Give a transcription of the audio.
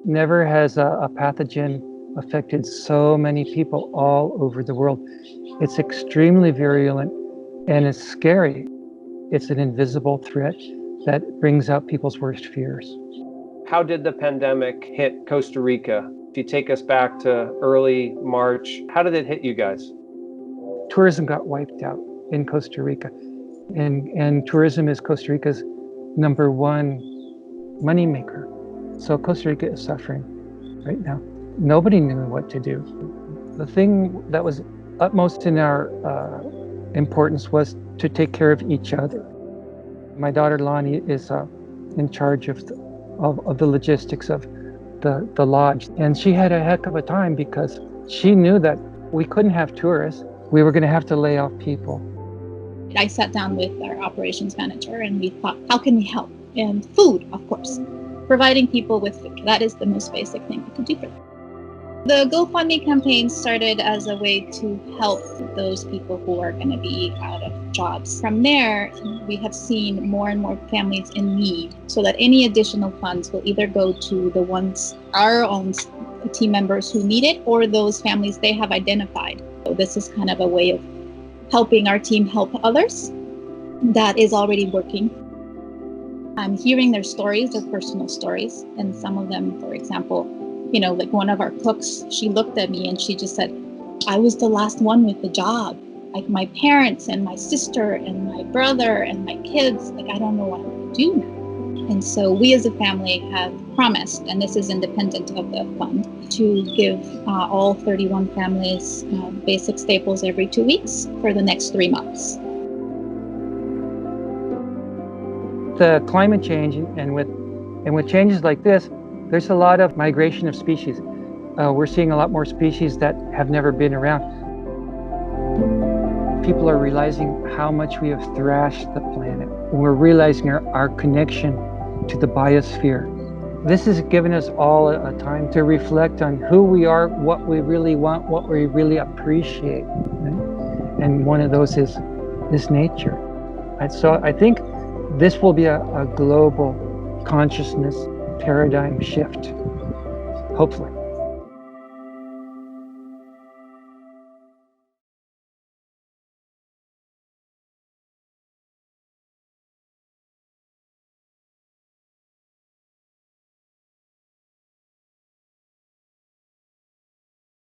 Never has a pathogen affected so many people all over the world. It's extremely virulent and it's scary. It's an invisible threat that brings out people's worst fears. How did the pandemic hit Costa Rica? If you take us back to early March, how did it hit you guys? Tourism got wiped out in Costa Rica. And tourism is Costa Rica's number one moneymaker. So Costa Rica is suffering right now. Nobody knew what to do. The thing that was utmost in our importance was to take care of each other. My daughter Lani is in charge of the logistics of the lodge. And she had a heck of a time because she knew that we couldn't have tourists. We were going to have to lay off people. I sat down with our operations manager and we thought, how can we help? And food, of course. Providing people with food. That is the most basic thing we could do for them. The GoFundMe campaign started as a way to help those people who are going to be out of jobs. From there, we have seen more and more families in need, so that any additional funds will either go to the ones, our own team members who need it, or those families they have identified. So this is kind of a way of helping our team help others. That is already working. I'm hearing their stories, their personal stories, and some of them, for example, like one of our cooks, she looked at me and she just said, I was the last one with the job. Like my parents and my sister and my brother and my kids, I don't know what I'm going to do now. And so we as a family have promised, and this is independent of the fund, to give all 31 families basic staples every 2 weeks for the next 3 months. The climate change and with changes like this, there's a lot of migration of species. We're seeing a lot more species that have never been around. People are realizing how much we have thrashed the planet. We're realizing our connection to the biosphere. This has given us all a time to reflect on who we are, what we really want, what we really appreciate. Right? And one of those is nature. And so I think this will be a global consciousness paradigm shift, hopefully.